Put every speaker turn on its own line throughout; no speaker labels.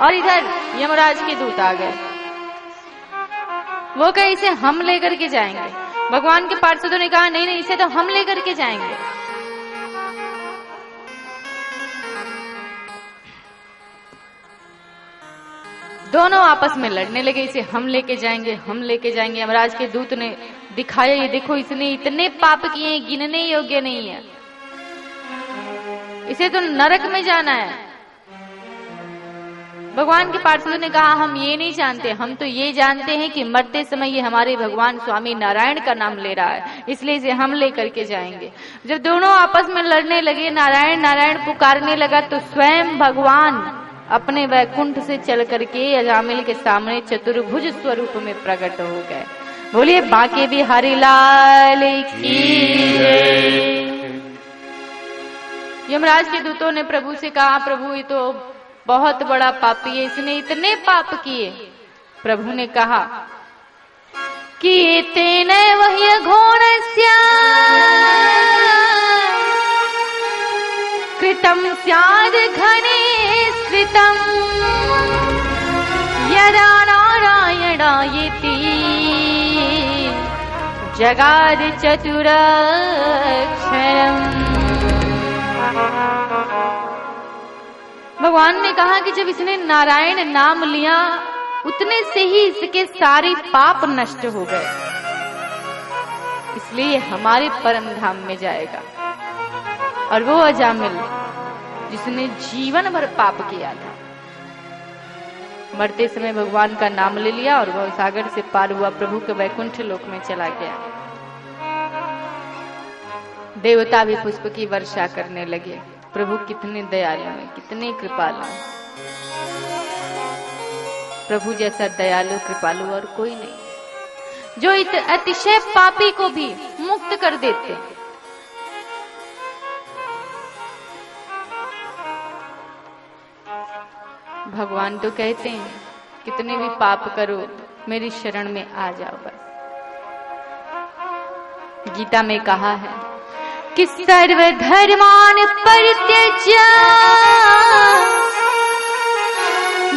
और इधर यमराज के दूत आ गए। वो कहे इसे हम लेकर के जाएंगे। भगवान के पार्षदों ने कहा नहीं नहीं, इसे तो हम लेकर के जाएंगे। दोनों आपस में लड़ने लगे, इसे हम लेके जाएंगे, हम लेके जाएंगे। यमराज के दूत ने दिखाया, ये देखो इसने इतने पाप किए गिनने योग्य नहीं है, इसे तो नरक में जाना है। भगवान के पार्षदों ने कहा हम ये नहीं जानते, हम तो ये जानते हैं कि मरते समय ये हमारे भगवान स्वामी नारायण का नाम ले रहा है, इसलिए इसे हम लेकर के जाएंगे। जब दोनों आपस में लड़ने लगे, नारायण नारायण पुकारने लगा, तो स्वयं भगवान अपने वैकुंठ से चल करके अजामिल के सामने चतुर्भुज स्वरूप में प्रकट हो गए। बोलिए बांके बिहारी लाल की जय। यमराज के दूतों ने प्रभु से कहा प्रभु ये तो बहुत बड़ा पापी है, इसने इतने पाप किए। प्रभु ने कहा कि तेन वह्य घोणस्य कृतं स्याद् घने स्थितं यदा नारायणायेति जगाद चतुरक्षरम्। भगवान ने कहा कि जब इसने नारायण नाम लिया उतने से ही इसके सारे पाप नष्ट हो गए, इसलिए हमारे परम धाम में जाएगा। और वो अजामिल जिसने जीवन भर पाप किया था, मरते समय भगवान का नाम ले लिया और वह सागर से पार हुआ, प्रभु के वैकुंठ लोक में चला गया। देवता भी पुष्प की वर्षा करने लगे। प्रभु कितने दयालु हैं, कितने कृपालु हैं। प्रभु जैसा दयालु कृपालु और कोई नहीं, जो अतिशय पापी को भी मुक्त कर देते। भगवान तो कहते हैं कितने भी पाप करो मेरी शरण में आ जाओ बस। गीता में कहा है कि सर्वधर्मान परित्यज्य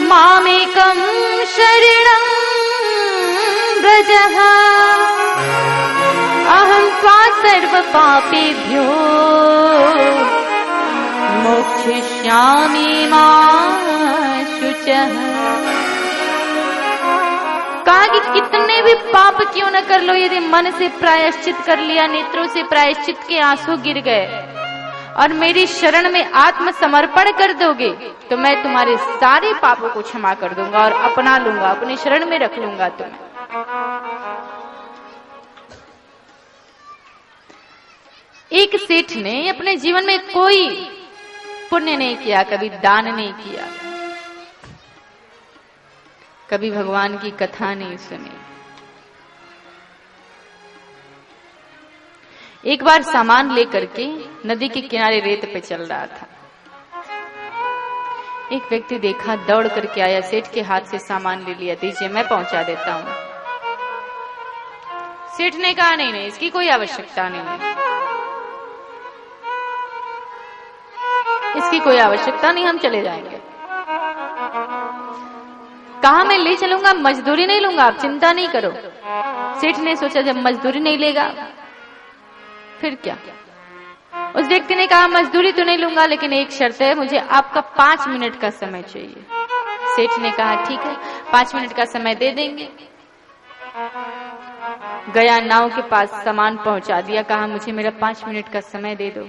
मामेकं शरणं व्रजः अहं त्वा सर्वपापेभ्यो मोक्षयिष्यामि मा शुचः। कहा कि कितने भी पाप क्यों न कर लो, यदि मन से प्रायश्चित कर लिया, नेत्रों से प्रायश्चित के आंसू गिर गए और मेरी शरण में आत्मसमर्पण कर दोगे तो मैं तुम्हारे सारे पापों को क्षमा कर दूंगा और अपना लूंगा, अपनी शरण में रख लूंगा तुम्हें। एक सेठ ने अपने जीवन में कोई पुण्य नहीं किया, कभी दान नहीं किया, कभी भगवान की कथा नहीं सुनी। एक बार सामान लेकर के नदी के किनारे रेत पे चल रहा था। एक व्यक्ति देखा, दौड़ करके आया, सेठ के हाथ से सामान ले लिया, दीजिए मैं पहुंचा देता हूं। सेठ ने कहा नहीं नहीं, इसकी कोई आवश्यकता नहीं है, इसकी कोई आवश्यकता नहीं, हम चले जाएंगे। कहा मैं ले चलूंगा, मजदूरी नहीं लूंगा, आप चिंता नहीं करो। सेठ ने सोचा जब मजदूरी नहीं लेगा फिर क्या। उस व्यक्ति ने कहा मजदूरी तो नहीं लूंगा, लेकिन एक शर्त है, मुझे आपका 5 मिनट का समय चाहिए। सेठ ने कहा ठीक है, 5 मिनट का समय दे देंगे। गया, नाव के पास सामान पहुंचा दिया, कहा मुझे मेरा 5 मिनट का समय दे दो।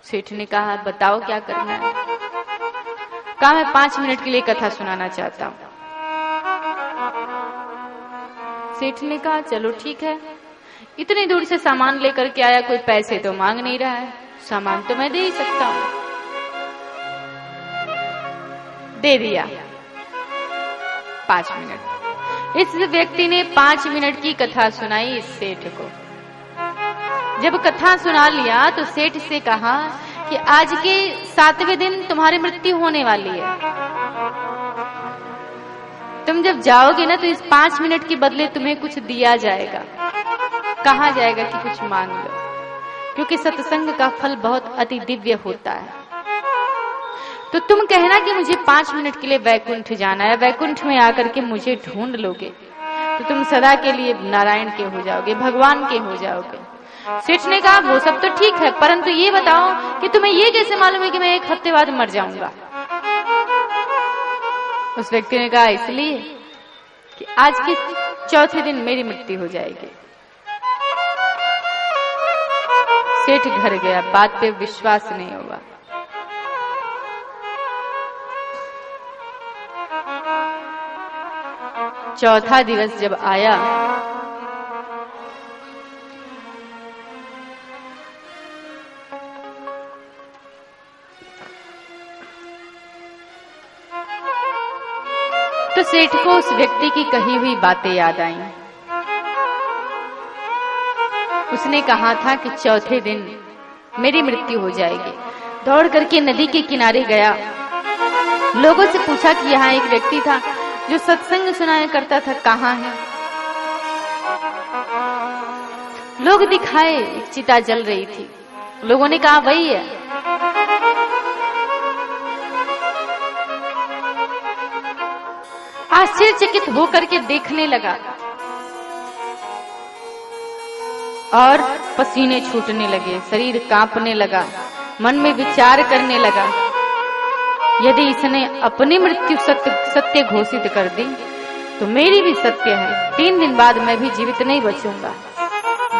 सेठ ने कहा बताओ क्या करना है। कहा मैं 5 मिनट के लिए कथा सुनाना चाहता हूं। सेठ ने कहा चलो ठीक है, इतनी दूर से सामान लेकर के आया, कोई पैसे तो मांग नहीं रहा है, सामान तो मैं दे ही सकता हूं। दे दिया 5 मिनट। इस व्यक्ति ने 5 मिनट की कथा सुनाई इस सेठ को। जब कथा सुना लिया तो सेठ से कहा कि आज के 7वें दिन तुम्हारी मृत्यु होने वाली है, तुम जब जाओगे ना तो इस 5 मिनट के बदले तुम्हें कुछ दिया जाएगा। कहा जाएगा कि कुछ मांग लो, क्योंकि सत्संग का फल बहुत अति दिव्य होता है। तो तुम कहना कि मुझे 5 मिनट के लिए वैकुंठ जाना है, वैकुंठ में आकर के मुझे ढूंढ लोगे तो तुम सदा के लिए नारायण के हो जाओगे, भगवान के हो जाओगे। सेठ ने कहा वो सब तो ठीक है, परंतु ये बताओ कि तुम्हें ये कैसे मालूम है कि मैं 1 हफ्ते बाद मर जाऊंगा। उस व्यक्ति ने कहा इसलिए कि आज के चौथे दिन मेरी मृत्यु हो जाएगी। सेठ घर गया, बात पे विश्वास नहीं हुआ। चौथा दिवस जब आया तो सेठ को उस व्यक्ति की कही हुई बातें याद आईं। उसने कहा था कि चौथे दिन मेरी मृत्यु हो जाएगी। दौड़ करके नदी के किनारे गया, लोगों से पूछा कि यहाँ एक व्यक्ति था जो सत्संग सुनाया करता था, कहाँ है? लोग दिखाए, एक चिता जल रही थी। लोगों ने कहा वही है। आश्चर्यचकित होकर के देखने लगा और पसीने छूटने लगे, शरीर कांपने लगा, मन में विचार करने लगा, यदि इसने अपनी मृत्यु सत्य घोषित कर दी तो मेरी भी सत्य है। 3 दिन बाद मैं भी जीवित नहीं बचूंगा।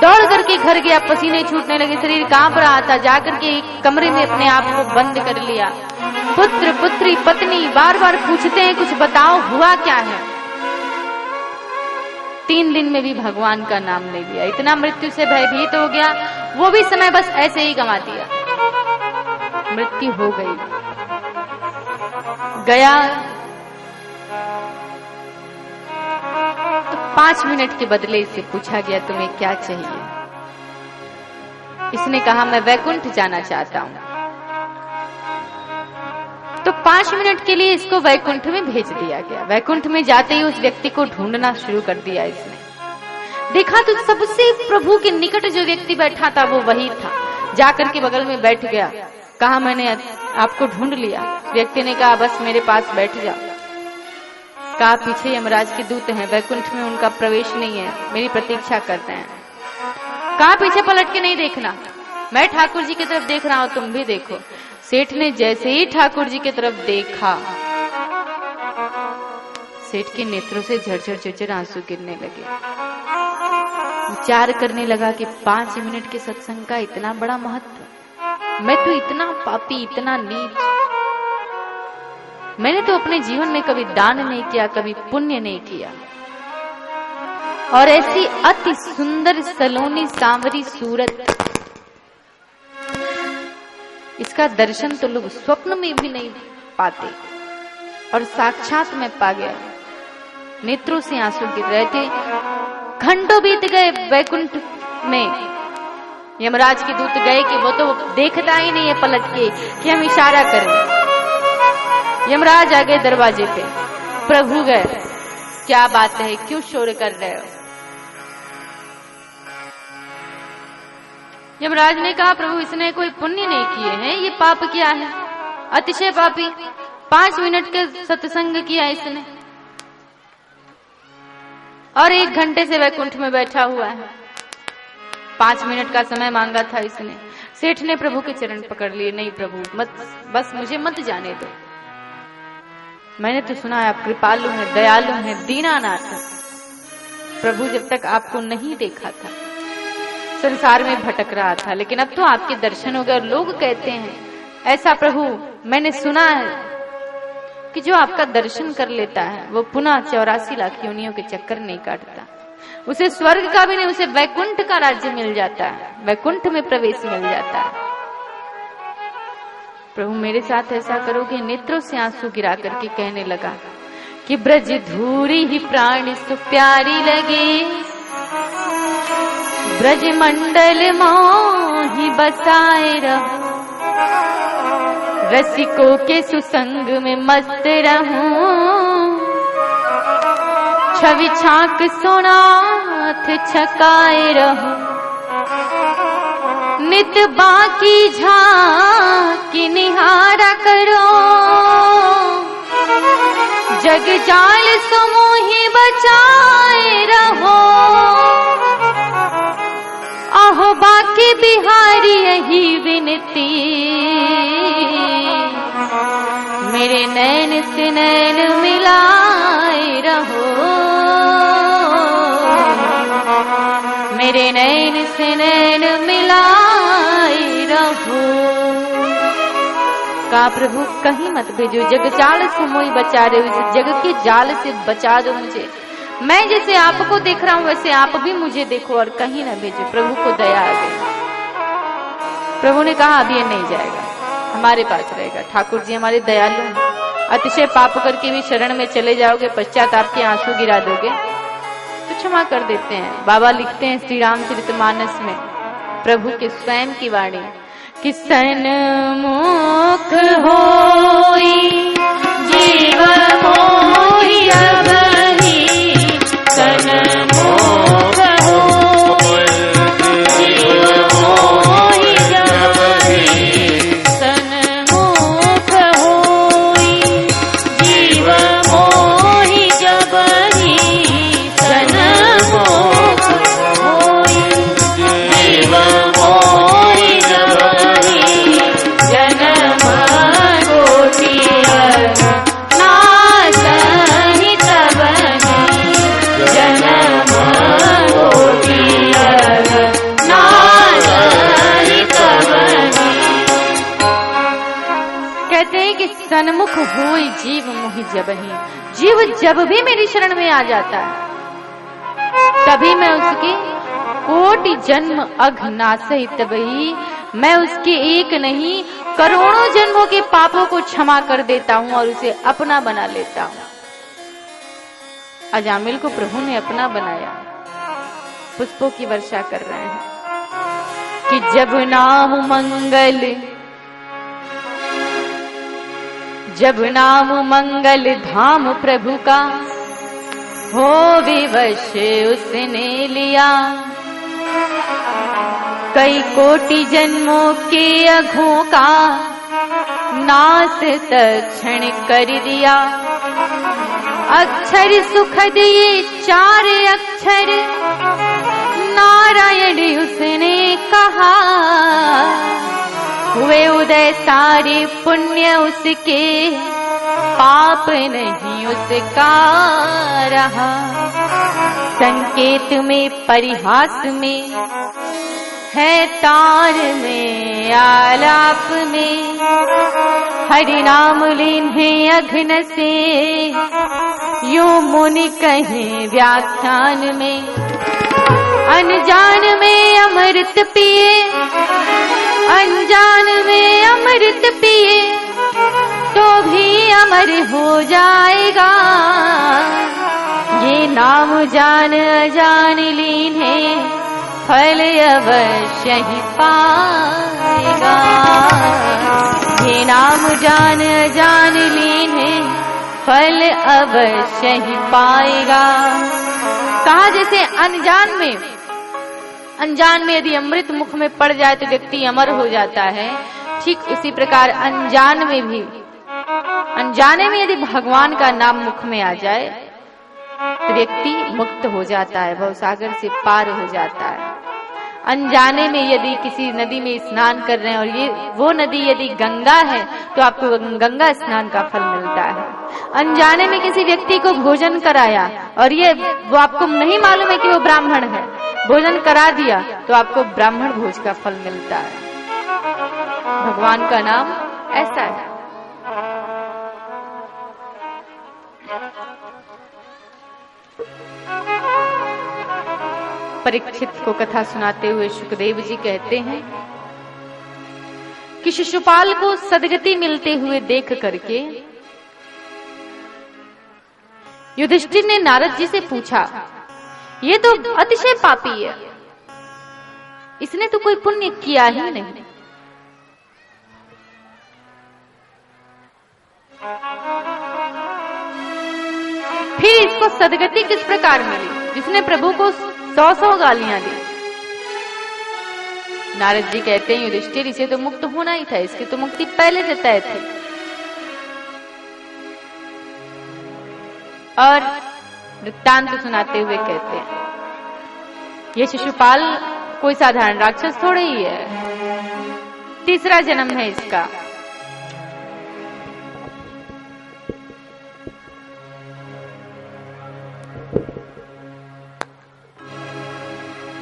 दौड़ करके घर गया, पसीने छूटने लगे, शरीर कांप रहा था। जाकर के एक कमरे में अपने आप को बंद कर लिया। पुत्र पुत्री पत्नी बार बार पूछते हैं कुछ बताओ हुआ क्या है। 3 दिन में भी भगवान का नाम ले लिया। इतना मृत्यु से भयभीत हो गया, वो भी समय बस ऐसे ही गंवा दिया। मृत्यु हो गई। गया तो 5 मिनट के बदले इससे पूछा गया तुम्हें क्या चाहिए। इसने कहा मैं वैकुंठ जाना चाहता हूं। तो 5 मिनट के लिए इसको वैकुंठ में भेज दिया गया। वैकुंठ में जाते ही उस व्यक्ति को ढूंढना शुरू कर दिया। इसने देखा तो सबसे प्रभु के निकट जो व्यक्ति बैठा था वो वही था। जाकर के बगल में बैठ गया, कहा मैंने आपको ढूंढ लिया। व्यक्ति ने कहा बस मेरे पास बैठ जाओ। कहा पीछे यमराज के दूत हैं, वैकुंठ में उनका प्रवेश नहीं है, मेरी प्रतीक्षा करते हैं। कहा पीछे पलट के नहीं देखना, मैं ठाकुर जी की तरफ देख रहा हूं, तुम भी देखो। सेठ ने जैसे ही ठाकुर जी की तरफ देखा, सेठ के नेत्रों से झरझर झरझर आंसू गिरने लगे। विचार करने लगा कि 5 मिनट के सत्संग का इतना बड़ा महत्व। मैं तो इतना पापी, इतना नीच, मैंने तो अपने जीवन में कभी दान नहीं किया, कभी पुण्य नहीं किया, और ऐसी अति सुंदर सलोनी सांवरी सूरत, इसका दर्शन तो लोग स्वप्न में भी नहीं पाते, और साक्षात में पा गया। नेत्रों से आंसू गिर रहे थे। घंटों बीत गए वैकुंठ में। यमराज के दूत गए कि वो तो देखता ही नहीं है पलट के कि हम इशारा करें। यमराज आ गए दरवाजे पे। प्रभु गए, क्या बात है, क्यों शोर कर रहे हो? यमराज ने कहा प्रभु इसने कोई पुण्य नहीं किए हैं, ये पाप किया है, अतिशय पापी। 5 मिनट का सत्संग किया इसने और 1 घंटे से वैकुंठ में बैठा हुआ है। 5 मिनट का समय मांगा था इसने। सेठ ने प्रभु के चरण पकड़ लिए, नहीं प्रभु मत, बस मुझे मत जाने दो। मैंने तो सुना है आप कृपालु हैं, दयालु हैं, दीनानाथ हैं। प्रभु जब तक आपको नहीं देखा था संसार में भटक रहा था, लेकिन अब तो आपके दर्शन हो गए। और लोग कहते हैं ऐसा प्रभु मैंने सुना है कि जो आपका दर्शन कर लेता है वो पुनः 84 लाख योनियों के चक्कर नहीं काटता। उसे स्वर्ग का भी नहीं, उसे वैकुंठ का राज्य मिल जाता है, वैकुंठ में प्रवेश मिल जाता है। प्रभु मेरे साथ ऐसा करोगे? नेत्रों से आंसू गिरा करके कहने लगा कि ब्रज धूरी ही प्राण सु प्यारी लगे, ब्रज मंडल मोहि बसाए रहो, रसिकों के सुसंग में मस्त रहूं, छवि छाक सोनाथ छकाए रहूं। नित बाकी झांकी निहारा करो, जग जाल समोही बचाए रहो। आहो बाकी बिहारी यही विनती, मेरे नैन से नैन मिलाए रहो, मेरे नैन से नैन मिलाए रहो। का प्रभु कहीं मत भेजो, जग जाल से मोई बचा रहे हो, जग के जाल से बचा दो मुझे। मैं जैसे आपको देख रहा हूं वैसे आप भी मुझे देखो और कहीं ना भेजो। प्रभु को दया आ गई। प्रभु ने कहा अब ये नहीं जाएगा, हमारे पास रहेगा। ठाकुर जी हमारे दयालु हैं, अतिशय पाप करके भी शरण में चले जाओगे, पश्चाताप के आंसू गिरा दोगे तो क्षमा कर देते हैं। बाबा लिखते हैं श्री रामचरितमानस में प्रभु के स्वयं की वाणी कि सन्मुख होई जीव मोहि अबहि, सन्मुख होई जीव मोहि अबहि, सन्मुख होई जीव मोहि अबहि, सन्मुख होई जीव मोहि अबहि, जन्म कोटि नासहि तबहि, जन्म कोटि नासहि तबहि। कहते हैं कि सन्मुख होई जीव मोहि जबहि, जीव जब भी मेरी शरण में आ जाता है तभी मैं उसकी कोटि जन्म अघ नासहि तबहि, मैं उसके एक नहीं करोड़ों जन्मों के पापों को क्षमा कर देता हूं और उसे अपना बना लेता हूं। अजामिल को प्रभु ने अपना बनाया, पुष्पों की वर्षा कर रहे हैं कि जब नाम मंगल, जब नाम मंगल धाम प्रभु का हो विवश उसने लिया, कई कोटि जन्मों के अघों का नाश तत्क्षण कर दिया। अक्षर सुखद ये चार अक्षर नारायण उसने कहा, हुए उदय सारे पुण्य उसके, पाप नहीं उसका रहा। संकेत में परिहास में है, तार में आलाप में, हरि नाम लीन्हे अघन से, यूं मुनि कहें व्याख्यान में। अनजान में अमृत पिए, अनजान में अमृत पिए तो भी अमर हो जाएगा। ये नाम जान अजान लीन्हे फल अवश्य ही पाएगा। ये नाम जान अजान लीन्हे फल अवश्य ही पाएगा। कहा जैसे अनजान में यदि अमृत मुख में पड़ जाए तो व्यक्ति अमर हो जाता है, ठीक उसी प्रकार अनजाने में यदि भगवान का नाम मुख में आ जाए तो व्यक्ति मुक्त हो जाता है, भवसागर से पार हो जाता है। अनजाने में यदि किसी नदी में स्नान कर रहे हैं और वो नदी यदि गंगा है तो आपको गंगा स्नान का फल मिलता है। अनजाने में किसी व्यक्ति को भोजन कराया और वो आपको नहीं मालूम है कि वो ब्राह्मण है, भोजन करा दिया तो आपको ब्राह्मण भोज का फल मिलता है। भगवान का नाम ऐसा है। परीक्षित को कथा सुनाते हुए सुखदेव जी कहते हैं कि शिशुपाल को सदगति मिलते हुए देख करके युधिष्ठिर ने नारद जी से पूछा, ये तो अतिशय पापी है, इसने तो कोई पुण्य किया ही नहीं। फिर इसको सदगति किस प्रकार मिली जिसने प्रभु को 100-100 गालियां दी। नारद जी कहते हैं युधिष्ठिर इसे तो मुक्त होना ही था, इसकी तो मुक्ति पहले से तय थी। और वृत्तांत सुनाते हुए कहते हैं ये शिशुपाल कोई साधारण राक्षस थोड़े ही है, तीसरा जन्म है इसका।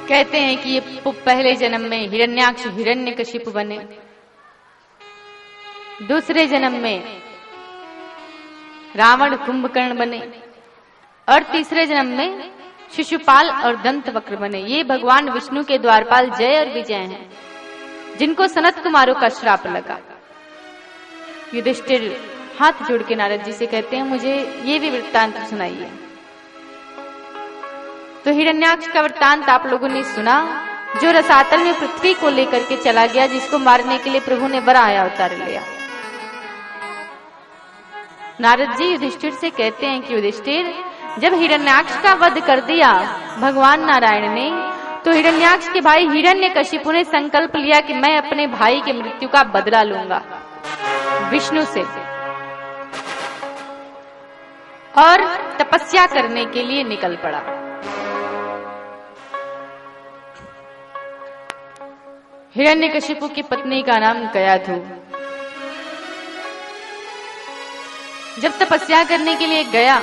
कहते हैं कि ये पहले जन्म में हिरण्याक्ष हिरण्यकशिपु बने, दूसरे जन्म में रावण कुंभकर्ण बने और तीसरे जन्म में शिशुपाल और दंतवक्र बने। ये भगवान विष्णु के द्वारपाल जय और विजय हैं, जिनको सनत कुमारों का श्राप लगा। युधिष्ठिर हाथ जोड़ के नारद जी से कहते हैं मुझे ये भी वृत्तांत सुनाइए। तो हिरण्याक्ष का वृत्तांत आप लोगों ने सुना, जो रसातल में पृथ्वी को लेकर के चला गया, जिसको मारने के लिए प्रभु ने वराह अवतार लिया। नारद जी युधिष्ठिर से कहते हैं कि युधिष्ठिर जब हिरण्याक्ष का वध कर दिया भगवान नारायण ने, तो हिरण्याक्ष के भाई हिरण्यकशिपु ने संकल्प लिया कि मैं अपने भाई की मृत्यु का बदला लूंगा विष्णु से, और तपस्या करने के लिए निकल पड़ा। हिरण्यकशिपु की पत्नी का नाम गयाधु। जब तपस्या करने के लिए गया,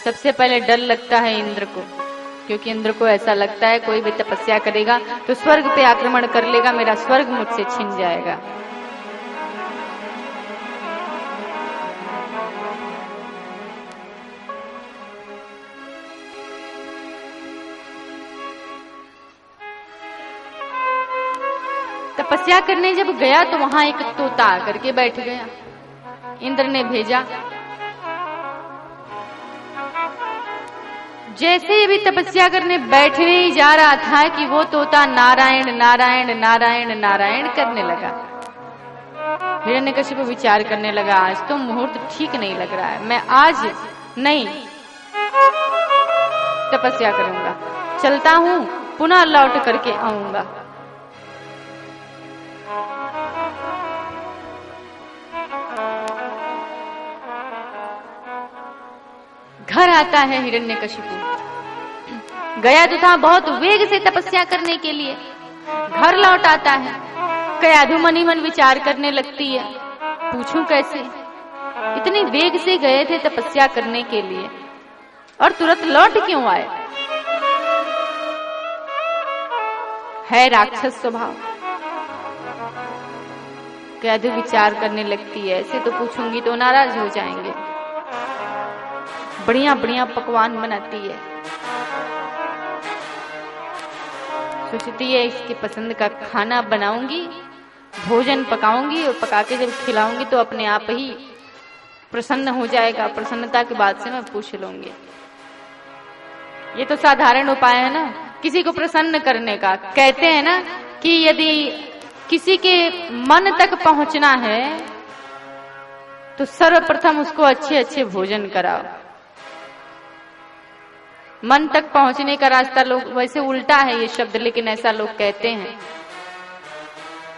सबसे पहले डर लगता है इंद्र को, क्योंकि इंद्र को ऐसा लगता है कोई भी तपस्या करेगा तो स्वर्ग पे आक्रमण कर लेगा, मेरा स्वर्ग मुझसे छिन जाएगा। तपस्या करने जब गया तो वहां एक तोता आकर के बैठ गया। इंद्र ने भेजा, जैसे ही भी तपस्या करने बैठने ही जा रहा था कि वो तोता नारायण नारायण नारायण नारायण करने लगा। हिरण्यकशिपु विचार करने लगा आज तो मुहूर्त ठीक नहीं लग रहा है, मैं आज नहीं तपस्या करूंगा, चलता हूं, पुनः लौट करके आऊंगा। घर आता है हिरण्यकशिपु, गया तो था बहुत वेग से तपस्या करने के लिए, घर लौट आता है। गयाधु मनी मन विचार करने लगती है, पूछूं कैसे, इतनी वेग से गए थे तपस्या करने के लिए और तुरंत लौट क्यों आए? है राक्षस स्वभाव। गयाधु विचार करने लगती है, ऐसे तो पूछूंगी तो नाराज हो जाएंगे। बढ़िया बढ़िया पकवान बनाती है, सोचती है इसकी पसंद का खाना बनाऊंगी, भोजन पकाऊंगी और पका के जब खिलाऊंगी तो अपने आप ही प्रसन्न हो जाएगा, प्रसन्नता के बाद से मैं पूछ लूंगी। ये तो साधारण उपाय है ना किसी को प्रसन्न करने का। कहते हैं ना कि यदि किसी के मन तक पहुंचना है तो सर्वप्रथम उसको अच्छे अच्छे भोजन कराओ। मन तक पहुंचने का रास्ता, लोग वैसे उल्टा है ये शब्द, लेकिन ऐसा लोग कहते हैं।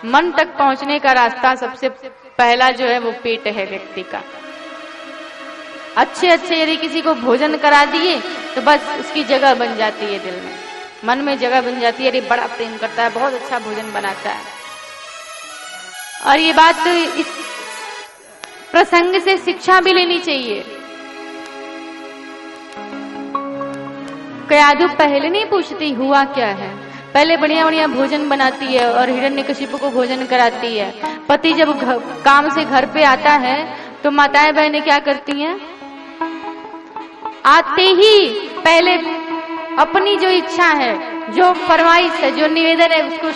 मन तक पहुंचने का रास्ता सबसे पहला जो है वो पेट है व्यक्ति का। अच्छे अच्छे यदि किसी को भोजन करा दिए तो बस उसकी जगह बन जाती है, दिल में मन में जगह बन जाती है, अरे बड़ा प्रेम करता है, बहुत अच्छा भोजन बनाता है। और ये बात तो इस प्रसंग से शिक्षा भी लेनी चाहिए। गयाधु पहले नहीं पूछती हुआ क्या है, पहले बढ़िया बढ़िया भोजन बनाती है और हिरण्यकशिपु को भोजन कराती है। पति जब काम से घर पे आता है तो माताएं बहनें क्या करती हैं, आते ही पहले अपनी जो इच्छा है, जो फरमाइश है, जो निवेदन है उसको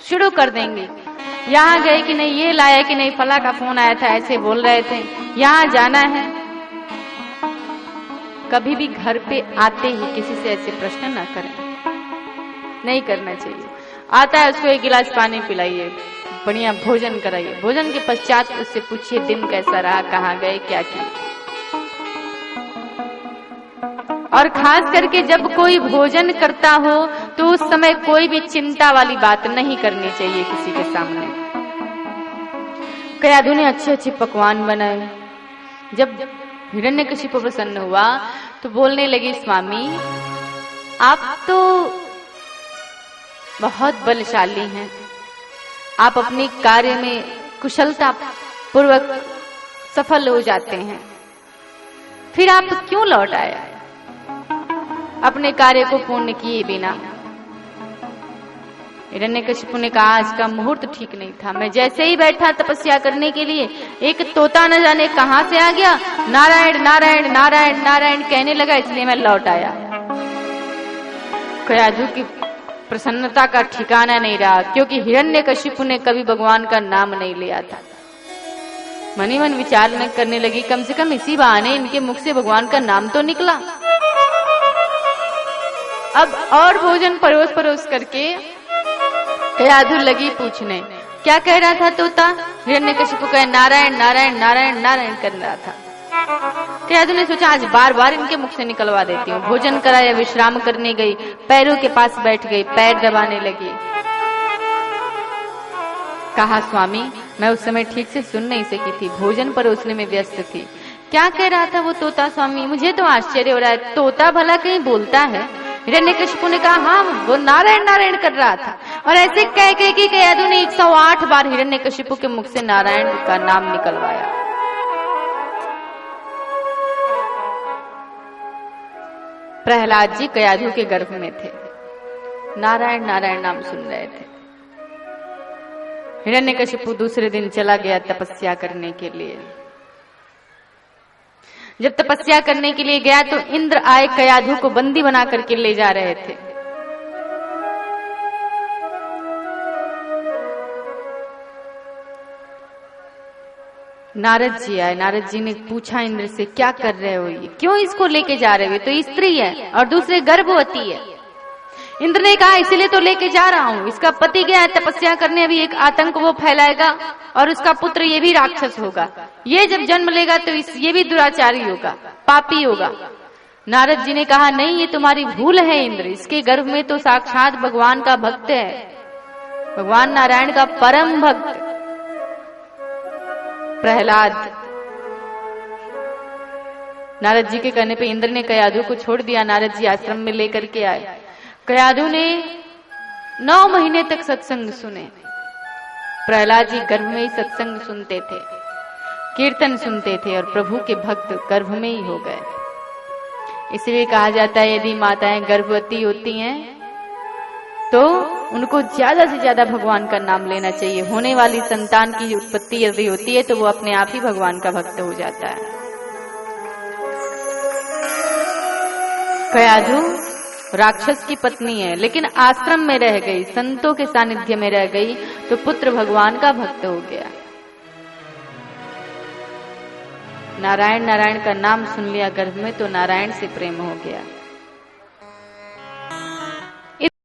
शुरू कर देंगे। यहाँ गए कि नहीं, ये लाया कि नहीं, फला का फोन आया था, ऐसे बोल रहे थे, यहाँ जाना है। कभी भी घर पे आते ही किसी से ऐसे प्रश्न ना करें, नहीं करना चाहिए। आता है उसको एक गिलास पानी पिलाइए, बढ़िया भोजन कराइए, भोजन के पश्चात उससे पूछिए दिन कैसा रहा, कहाँ गए, क्या किया। और खास करके जब कोई भोजन करता हो तो उस समय कोई भी चिंता वाली बात नहीं करनी चाहिए किसी के सामने। कयाधु ने अच्छे अच्छे पकवान बनाए। जब हिरण्यकशिपु प्रसन्न हुआ तो बोलने लगी, स्वामी आप तो बहुत बलशाली हैं, आप अपने कार्य में कुशलता पूर्वक सफल हो जाते हैं, फिर आप क्यों लौट आए अपने कार्य को पूर्ण किए बिना? हिरण्यकशिपु ने कहा, आज का मुहूर्त ठीक नहीं था। मैं जैसे ही बैठा तपस्या करने के लिए, एक तोता न जाने कहां से आ गया, नारायण नारायण नारायण नारायण कहने लगा, इसलिए मैं लौट आया। कयाधु की प्रसन्नता का ठिकाना नहीं रहा, क्योंकि हिरण्यकशिपु ने कभी भगवान का नाम नहीं लिया था। मनी मन विचार करने लगी, कम से कम इसी बहाने इनके मुख से भगवान का नाम तो निकला। अब और भोजन परोस परोस करके कयाधु लगी पूछने, क्या कह रहा था तोता? हिरण्यकशिपु कहे, नारायण नारायण नारायण नारायण कर रहा था। कयाधु ने सोचा, आज बार बार इनके मुख से निकलवा देती हूँ। भोजन कराया, विश्राम करने गई, पैरों के पास बैठ गई, पैर दबाने लगी। कहा, स्वामी मैं उस समय ठीक से सुन नहीं सकी थी, भोजन परोसने में व्यस्त थी। क्या कह रहा था वो तोता स्वामी? मुझे तो आश्चर्य हो रहा है, तोता भला कहीं बोलता है? हिरण्यकशिपु ने कहा, हाँ वो नारायण नारायण कर रहा था। और ऐसे कह के कि कयाधु ने 108 बार हिरण्यकशिपु के मुख से नारायण का नाम निकलवाया। प्रहलाद जी कयाधु के गर्भ में थे, नारायण नारायण नाम सुन रहे थे। हिरण्यकशिपु दूसरे दिन चला गया तपस्या करने के लिए। जब तपस्या करने के लिए गया तो इंद्र आए, कयाधु को बंदी बना करके ले जा रहे थे। नारद जी आए। नारद जी ने पूछा इंद्र से, क्या कर रहे हो, ये क्यों इसको लेके जा रहे हो? तो स्त्री है और दूसरे गर्भवती है। इंद्र ने कहा, इसीलिए तो लेके जा रहा हूँ, इसका पति गया है तपस्या करने, अभी एक आतंक वो फैलाएगा और उसका पुत्र ये भी राक्षस होगा। ये जब जन्म लेगा तो ये भी दुराचारी होगा, पापी होगा। नारद जी ने कहा, नहीं ये तुम्हारी भूल है इंद्र, इसके गर्भ में तो साक्षात भगवान का भक्त है, भगवान नारायण का परम भक्त प्रहलाद। नारद जी के कहने पे इंद्र ने कयाधु को छोड़ दिया। नारद जी आश्रम में लेकर के आए। कयाधु ने 9 महीने तक सत्संग सुने। प्रहलाद जी गर्भ में ही सत्संग सुनते थे, कीर्तन सुनते थे और प्रभु के भक्त गर्भ में ही हो गए। इसलिए कहा जाता है, यदि माताएं गर्भवती होती हैं तो उनको ज्यादा से ज्यादा भगवान का नाम लेना चाहिए। होने वाली संतान की उत्पत्ति यदि होती है तो वो अपने आप ही भगवान का भक्त हो जाता है। कयाधु राक्षस की पत्नी है, लेकिन आश्रम में रह गई, संतों के सानिध्य में रह गई तो पुत्र भगवान का भक्त हो गया। नारायण नारायण का नाम सुन लिया गर्भ में तो नारायण से प्रेम हो गया।